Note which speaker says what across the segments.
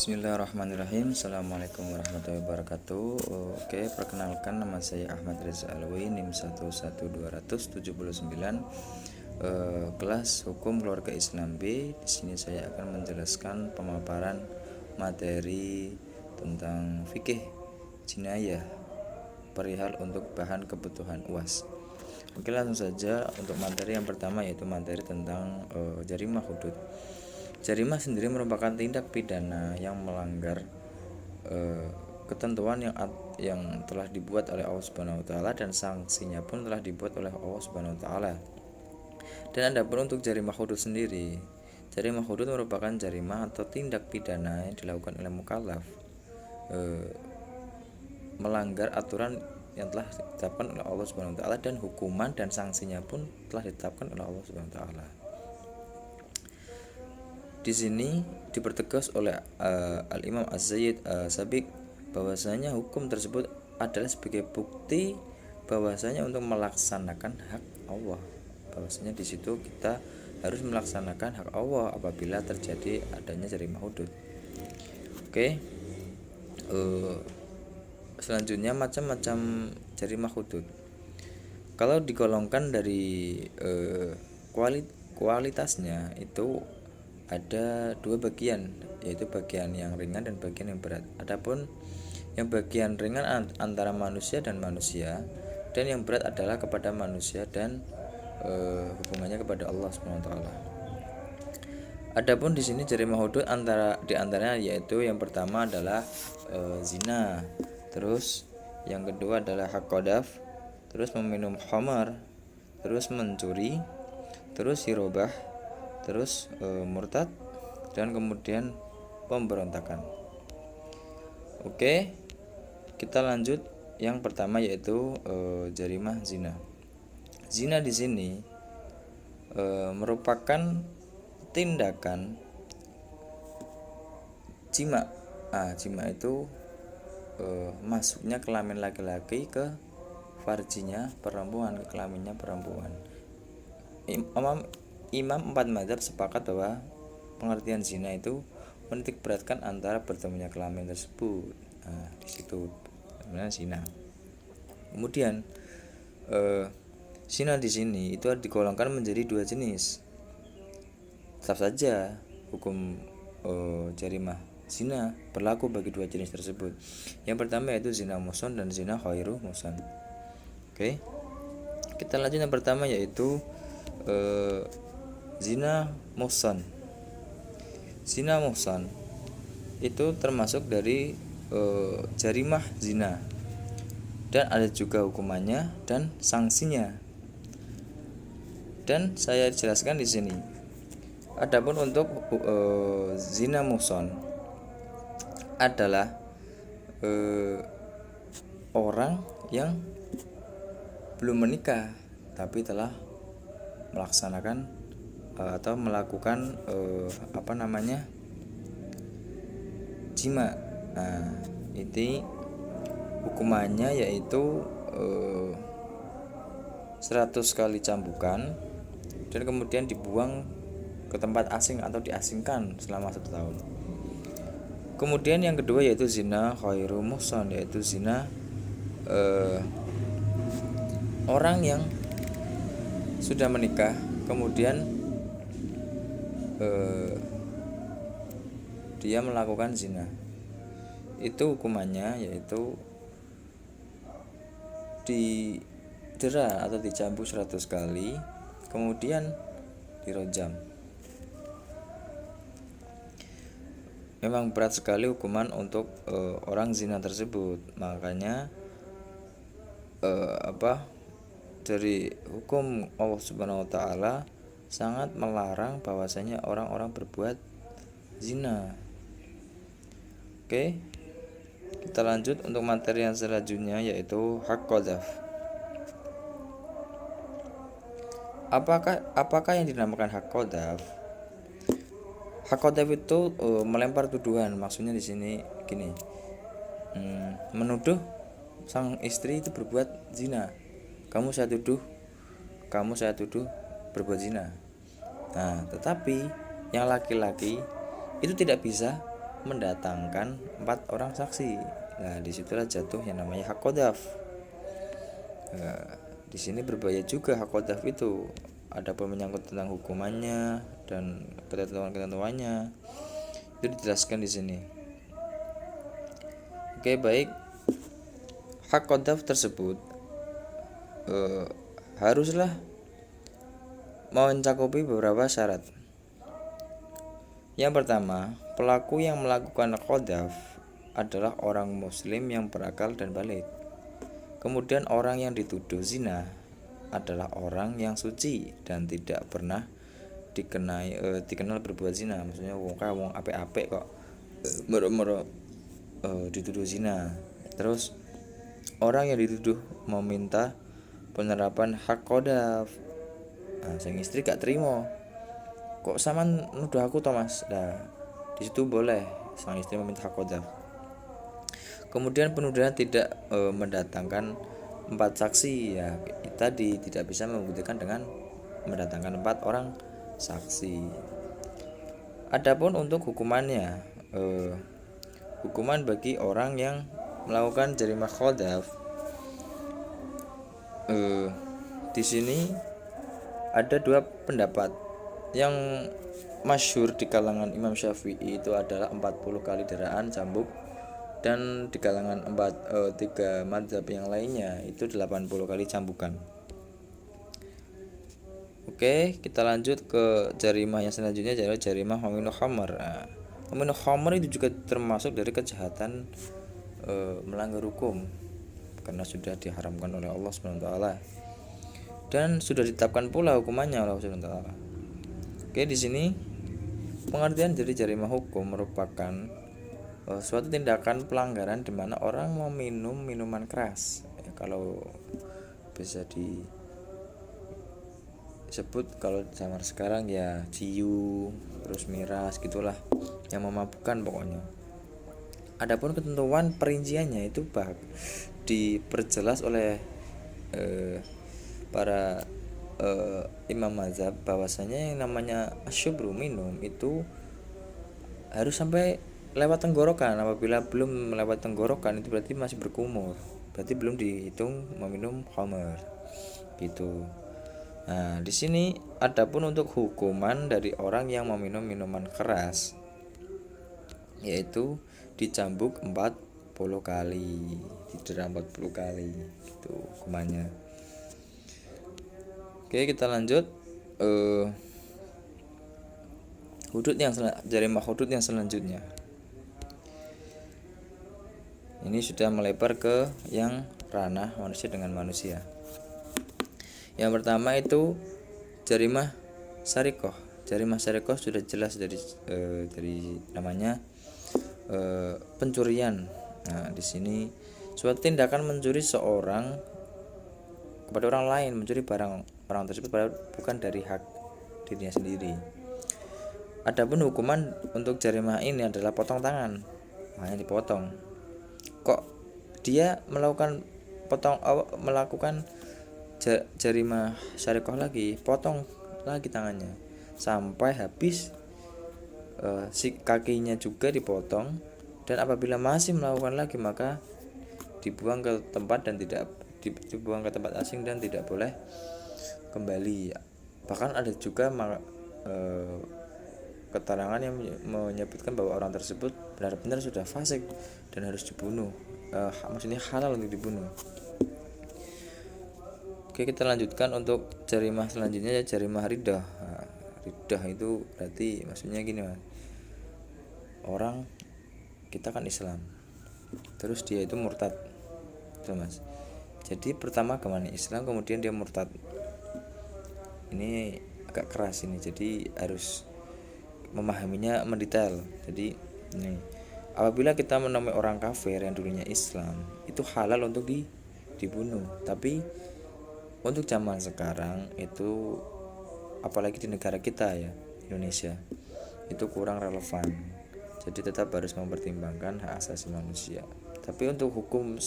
Speaker 1: Bismillahirrahmanirrahim. Assalamualaikum warahmatullahi wabarakatuh. Oke, perkenalkan, nama saya Ahmad Reza Alwi, NIM 111279, kelas Hukum Keluarga Islam B. Di sini saya akan menjelaskan pemaparan materi tentang fikih jinayah perihal untuk bahan kebutuhan UAS. Oke, langsung saja untuk materi yang pertama, yaitu materi tentang jarimah hudud. Jarimah sendiri merupakan tindak pidana yang melanggar ketentuan yang telah dibuat oleh Allah Subhanahu wa taala, dan sanksinya pun telah dibuat oleh Allah Subhanahu wa taala. Dan adapun untuk jarimah hudud sendiri, jarimah hudud merupakan jarimah atau tindak pidana yang dilakukan oleh mukallaf melanggar aturan yang telah ditetapkan oleh Allah Subhanahu wa taala, dan hukuman dan sanksinya pun telah ditetapkan oleh Allah Subhanahu wa taala. Di sini dipertegas oleh Al-Imam Az-Zaid Sabiq bahwasanya hukum tersebut adalah sebagai bukti bahwasanya untuk melaksanakan hak Allah. Bahwasanya di situ kita harus melaksanakan hak Allah apabila terjadi adanya jarimah hudud. Oke. Selanjutnya macam-macam jarimah hudud. Kalau digolongkan dari kualitasnya itu ada dua bagian, yaitu bagian yang ringan dan bagian yang berat. Adapun yang bagian ringan antara manusia dan manusia, dan yang berat adalah kepada manusia dan hubungannya kepada Allah Subhanahu wa taala. Adapun di sini jarimah hudud di antaranya yaitu yang pertama adalah zina, terus yang kedua adalah hak qadhaf, terus meminum khamar, terus mencuri, terus hirobah, terus murtad, dan kemudian pemberontakan. Oke, kita lanjut. Yang pertama yaitu jarimah zina. Zina di sini merupakan tindakan jima. Jima itu masuknya kelamin laki-laki ke farjinya perempuan, ke kelaminnya perempuan. Imam 4 mazhab sepakat bahwa pengertian zina itu menitik beratkan antara bertemunya kelamin tersebut. Di situ sebenarnya zina. Kemudian zina di sini itu digolongkan menjadi dua jenis. Tetap saja hukum jarimah zina berlaku bagi dua jenis tersebut. Yang pertama yaitu zina muhsan dan zina ghairu muhsan. Oke. Kita lanjut yang pertama yaitu zina muhsan. Zina muhsan itu termasuk dari jarimah zina, dan ada juga hukumannya dan sanksinya. Dan saya jelaskan di sini. Adapun untuk zina muhsan adalah orang yang belum menikah tapi telah melaksanakan atau melakukan jima. Ini hukumannya yaitu 100 kali cambukan, dan kemudian dibuang ke tempat asing atau diasingkan selama 1 tahun. Kemudian yang kedua yaitu zina ghairu muhsan, yaitu zina orang yang sudah menikah kemudian dia melakukan zina. Itu hukumannya yaitu didera atau dicambuk 100 kali, kemudian dirojam. Memang berat sekali hukuman untuk orang zina tersebut. Makanya dari hukum Allah Subhanahu wa taala sangat melarang bahwasanya orang-orang berbuat zina. Oke. Kita lanjut untuk materi yang selanjutnya yaitu hak qadhaf. Apakah yang dinamakan hak qadhaf? Hak qadhaf itu melempar tuduhan. Maksudnya di sini gini. Menuduh sang istri itu berbuat zina. Kamu saya tuduh berbuat zina. Tetapi yang laki-laki itu tidak bisa mendatangkan 4 orang saksi. Nah, disitulah jatuh yang namanya hak qadhaf. Di sini berbahaya juga hak qadhaf itu. Adapun menyangkut tentang hukumannya dan ketentuan-ketentuannya itu dijelaskan di sini. Oke, baik. Hak qadhaf tersebut haruslah mencakupi beberapa syarat. Yang pertama, pelaku yang melakukan qadhaf adalah orang muslim yang berakal dan balik. Kemudian orang yang dituduh zina adalah orang yang suci dan tidak pernah dikenal berbuat zina. Maksudnya wong apik-apik kok mero-mero dituduh zina. Terus orang yang dituduh meminta penerapan hak qadhaf. Nah, sang istri gak terima. Kok sampean nuduh aku toh, Mas? Nah, di situ boleh sang istri meminta hak qadhaf. Kemudian penuduhan tidak mendatangkan 4 saksi, ya tadi tidak bisa membuktikan dengan mendatangkan 4 orang saksi. Adapun untuk hukumannya, hukuman bagi orang yang melakukan jarimah qadhaf, di sini ada 2 pendapat. Yang masyhur di kalangan Imam Syafi'i itu adalah 40 kali deraan cambuk, dan di kalangan 3 mazhab yang lainnya itu 80 kali cambukan. Oke, kita lanjut ke jarimah yang selanjutnya, yaitu jarimah meminum khamr. Nah, meminum khamr itu juga termasuk dari kejahatan melanggar hukum karena sudah diharamkan oleh Allah SWT dan sudah ditetapkan pula hukumannya oleh Allah SWT. Oke, di sini pengertian dari jarimah hukum merupakan suatu tindakan pelanggaran di mana orang meminum minuman keras. Ya, kalau bisa disebut kalau zaman sekarang ya ciu, terus miras gitulah, yang memabukkan pokoknya. Adapun ketentuan perinciannya itu diperjelas oleh para imam mazhab bahwasanya yang namanya asyubru minum itu harus sampai lewat tenggorokan. Apabila belum melewat tenggorokan itu berarti masih berkumur, berarti belum dihitung meminum khamr gitu. Nah, di sini adapun untuk hukuman dari orang yang meminum minuman keras, yaitu dicambuk 40 kali, didera 40 kali gitu hukumannya. Oke, kita lanjut jarimah hudud yang selanjutnya. Ini sudah melebar ke yang ranah manusia dengan manusia. Yang pertama itu jarimah syarikoh. Jarimah syarikoh sudah jelas dari namanya pencurian. Nah, di sini suatu tindakan mencuri seorang kepada orang lain, mencuri barang orang tersebut padahal bukan dari hak dirinya sendiri. Adapun hukuman untuk jarimah ini adalah potong tangan, hanya dipotong. Kok dia melakukan jarimah syarikoh lagi, potong lagi tangannya sampai habis, si kakinya juga dipotong, dan apabila masih melakukan lagi maka dibuang ke tempat asing dan tidak boleh kembali. Bahkan ada juga keterangan yang menyebutkan bahwa orang tersebut benar-benar sudah fasik dan harus dibunuh, maksudnya halal untuk dibunuh. Oke, kita lanjutkan untuk jarimah selanjutnya, ya jarimah riddah. Nah, riddah itu berarti maksudnya gini, Mas. Orang kita kan Islam, terus dia itu murtad, tuh Mas. Jadi pertama agamanya Islam, kemudian dia murtad. Ini agak keras ini, jadi harus memahaminya mendetail. Jadi ini, apabila kita menemui orang kafir yang dulunya Islam, itu halal untuk dibunuh. Tapi untuk zaman sekarang itu, apalagi di negara kita ya, Indonesia, itu kurang relevan. Jadi tetap harus mempertimbangkan hak asasi manusia. Tapi untuk hukum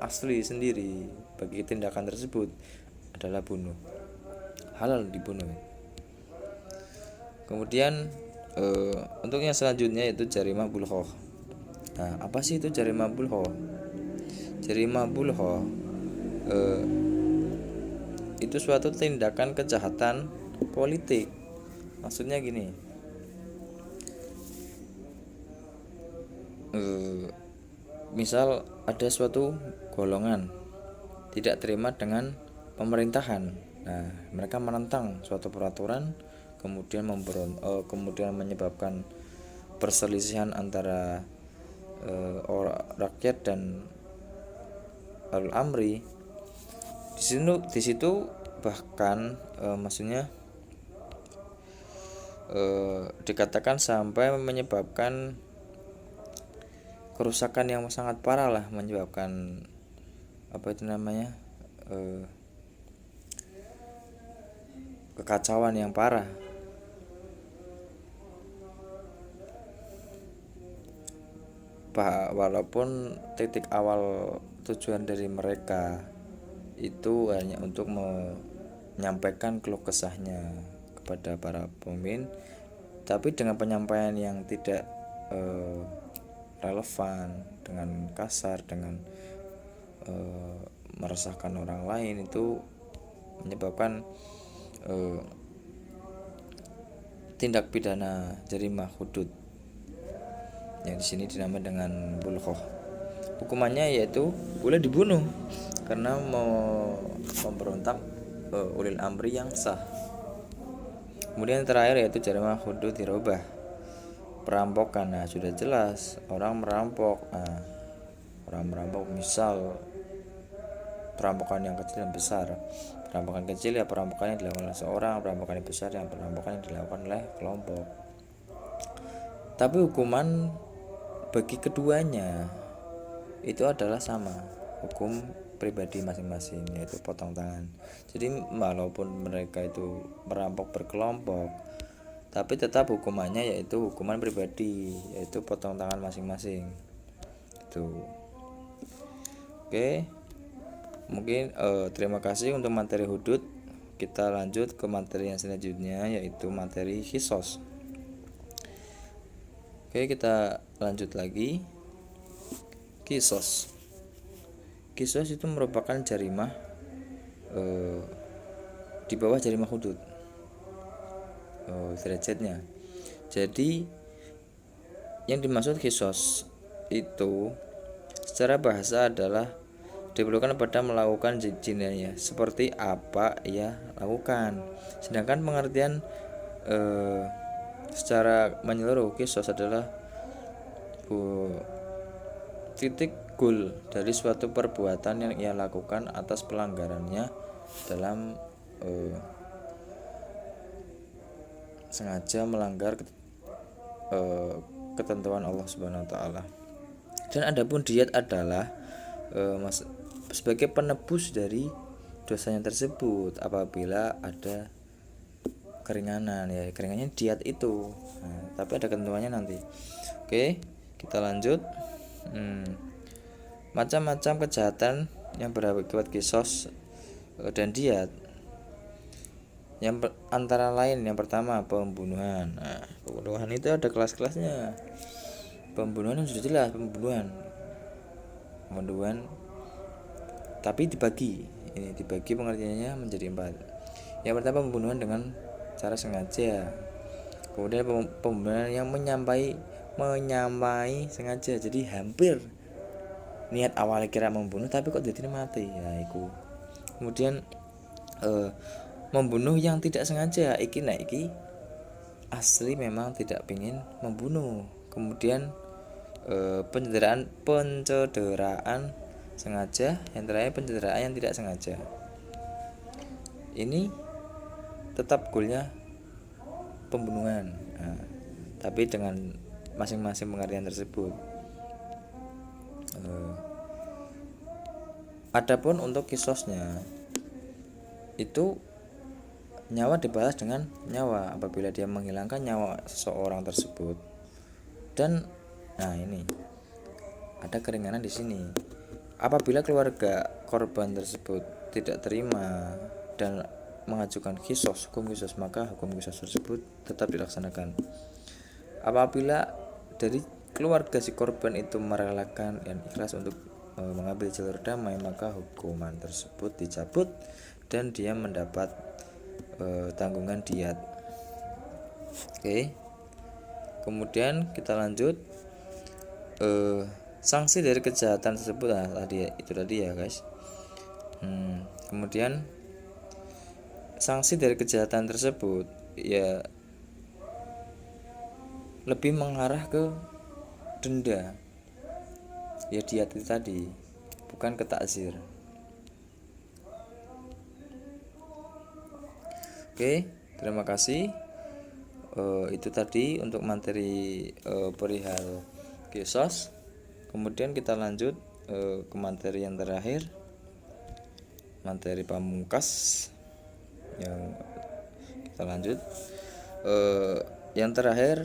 Speaker 1: asli sendiri bagi tindakan tersebut adalah bunuh, halal dibunuh. Kemudian Untuk yang selanjutnya yaitu jarimah bulghoh. Nah, apa sih itu jarimah bulghoh? Jarimah bulghoh itu suatu tindakan kejahatan politik. Maksudnya gini, misal ada suatu golongan tidak terima dengan pemerintahan. Nah, mereka menentang suatu peraturan, kemudian kemudian menyebabkan perselisihan antara rakyat dan al-amri. Di situ bahkan maksudnya dikatakan sampai menyebabkan kerusakan yang sangat parah lah, menyebabkan apa itu namanya kekacauan yang parah. Walaupun titik awal tujuan dari mereka itu hanya untuk menyampaikan keluh kesahnya kepada para pemimpin, tapi dengan penyampaian yang tidak relevan, dengan kasar, dengan meresahkan orang lain, itu menyebabkan tindak pidana jarimah hudud yang di sini dinamakan dengan bulghoh. Hukumannya yaitu boleh dibunuh karena mau memberontak ulil amri yang sah. Kemudian terakhir yaitu jarimah hudud dirobah, perampokan. Nah, sudah jelas orang merampok. Nah, orang merampok misal perampokan yang kecil dan besar. Perampokan kecil ya perampokan yang dilakukan oleh seorang, perampokan yang besar yang perampokan yang dilakukan oleh kelompok. Tapi hukuman bagi keduanya itu adalah sama, hukum pribadi masing-masing, yaitu potong tangan. Jadi walaupun mereka itu merampok berkelompok, tapi tetap hukumannya yaitu hukuman pribadi, yaitu potong tangan masing-masing. Itu. Oke. Mungkin terima kasih untuk materi hudud. Kita lanjut ke materi yang selanjutnya yaitu materi qisas. Oke, kita lanjut lagi. Qisas itu merupakan jarimah di bawah jarimah hudud derajatnya. Jadi yang dimaksud qisas itu secara bahasa adalah diperlukan pada melakukan jinayah seperti apa ia lakukan. Sedangkan pengertian secara menyeluruh qisas adalah titik goal dari suatu perbuatan yang ia lakukan atas pelanggarannya dalam sengaja melanggar ketentuan Allah Subhanahu wa taala. Dan adapun diat adalah sebagai penebus dari dosanya tersebut apabila ada keringanan, ya keringannya diat itu. Nah, tapi ada ketentuannya nanti. Oke, kita lanjut. Macam-macam kejahatan yang berakibat qisas dan diat. Antara lain yang pertama pembunuhan. Nah, pembunuhan itu ada kelas-kelasnya. Pembunuhan yang sudah jelas, pembunuhan tapi dibagi. Ini dibagi pengertiannya menjadi 4. Yang pertama pembunuhan dengan cara sengaja. Kemudian pembunuhan yang menyampai sengaja. Jadi hampir niat awalnya kira membunuh tapi kok jadi mati, ya iku. Kemudian membunuh yang tidak sengaja. Iki asli memang tidak ingin membunuh. Kemudian pencederaan sengaja. Yang terakhir pencederaan yang tidak sengaja. Ini tetap goalnya pembunuhan. Nah, tapi dengan masing-masing pengertian tersebut. Adapun untuk qisasnya itu nyawa dibalas dengan nyawa apabila dia menghilangkan nyawa seseorang tersebut. Dan nah ini ada keringanan di sini. Apabila keluarga korban tersebut tidak terima dan mengajukan hukum qisas, maka hukum qisas tersebut tetap dilaksanakan. Apabila dari keluarga si korban itu merelakan dan ikhlas untuk mengambil jalur damai, maka hukuman tersebut dicabut dan dia mendapat tanggungan diat. Oke. Kemudian kita lanjut, sanksi dari kejahatan tersebut. Nah, itu tadi ya guys. Kemudian sanksi dari kejahatan tersebut ya lebih mengarah ke denda, ya diat itu tadi, bukan ke takzir. Oke, terima kasih. Itu tadi untuk materi perihal kisos. Kemudian kita lanjut ke materi yang terakhir, materi pamungkas yang kita lanjut. Yang terakhir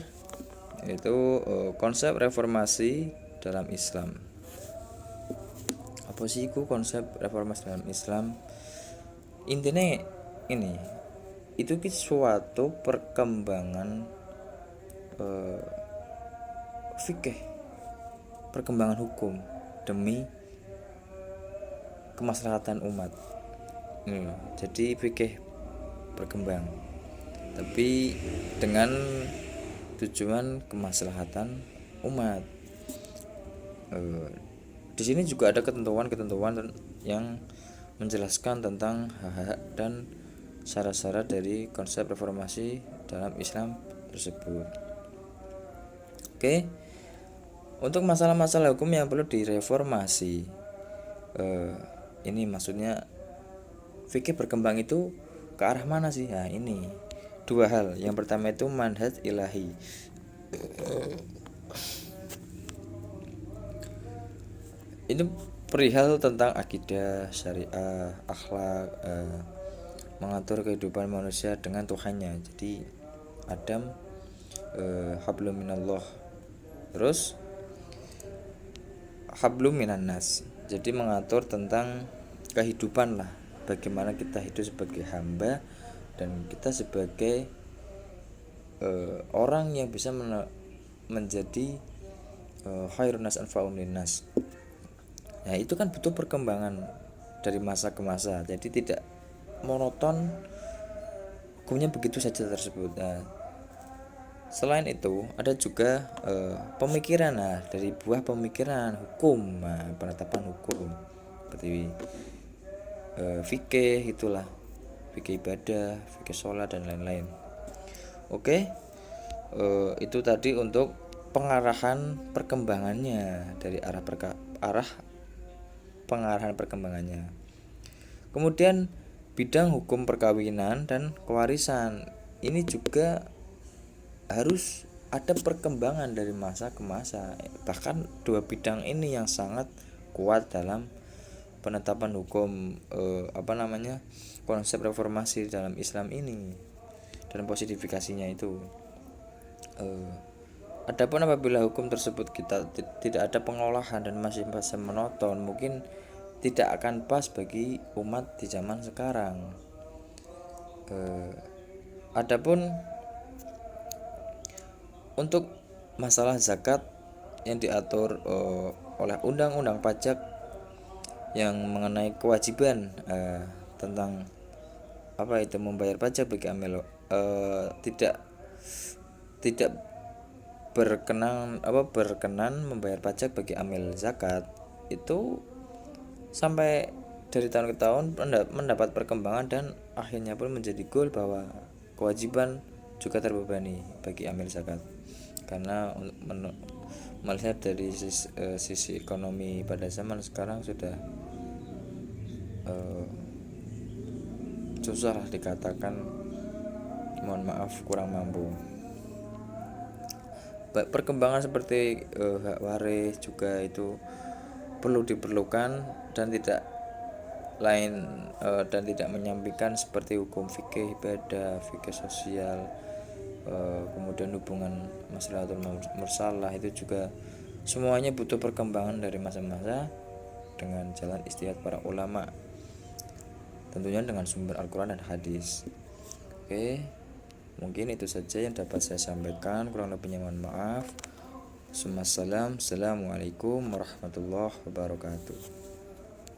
Speaker 1: yaitu konsep reformasi dalam Islam. Apa sih itu konsep reformasi dalam Islam? Intinya ini, itu suatu perkembangan fikih, perkembangan hukum demi kemaslahatan umat. Jadi fikih berkembang, tapi dengan tujuan kemaslahatan umat. Di sini juga ada ketentuan-ketentuan yang menjelaskan tentang hak-hak dan syarat-syarat dari konsep reformasi dalam Islam tersebut. Oke, untuk masalah-masalah hukum yang perlu direformasi, ini maksudnya fikih berkembang itu ke arah mana sih? Nah, ini dua hal. Yang pertama itu manhaj ilahi. Itu perihal tentang akidah, syariah, akhlak, mengatur kehidupan manusia dengan Tuhannya. Jadi Adam hablum minallah, terus hablum minannas. Jadi mengatur tentang kehidupan lah, bagaimana kita hidup sebagai hamba dan kita sebagai orang yang bisa menjadi khairun nas anfa'un linnas. Nah, itu kan butuh perkembangan dari masa ke masa. Jadi tidak monoton hukumnya begitu saja tersebut. Nah, selain itu ada juga pemikiran. Nah, dari buah pemikiran hukum, penetapan hukum seperti fikih, itulah fikih ibadah, fikih sholat dan lain-lain. Oke, itu tadi untuk pengarahan perkembangannya, dari arah pengarahan perkembangannya. Kemudian bidang hukum perkawinan dan kewarisan, ini juga harus ada perkembangan dari masa ke masa. Bahkan dua bidang ini yang sangat kuat dalam penetapan hukum konsep reformasi dalam Islam ini dan positifikasinya itu. Adapun apabila hukum tersebut kita tidak ada pengolahan dan masih monoton, mungkin tidak akan pas bagi umat di zaman sekarang. Adapun untuk masalah zakat yang diatur oleh undang-undang pajak yang mengenai kewajiban tentang membayar pajak bagi amil, tidak berkenan membayar pajak bagi amil zakat, itu sampai dari tahun ke tahun mendapat perkembangan dan akhirnya pun menjadi goal bahwa kewajiban juga terbebani bagi amil zakat, karena melihat dari sisi ekonomi pada zaman sekarang sudah susah lah dikatakan, mohon maaf, kurang mampu. Perkembangan seperti hak waris juga itu perlu diperlukan dan tidak menyampingkan seperti hukum fikih ibadah, fikih sosial, kemudian hubungan maslahatul mursalah, itu juga semuanya butuh perkembangan dari masa-masa dengan jalan ijtihad para ulama, tentunya dengan sumber Al-Quran dan hadis. Oke, Mungkin itu saja yang dapat saya sampaikan, kurang lebihnya mohon maaf. Assalamualaikum warahmatullahi wabarakatuh.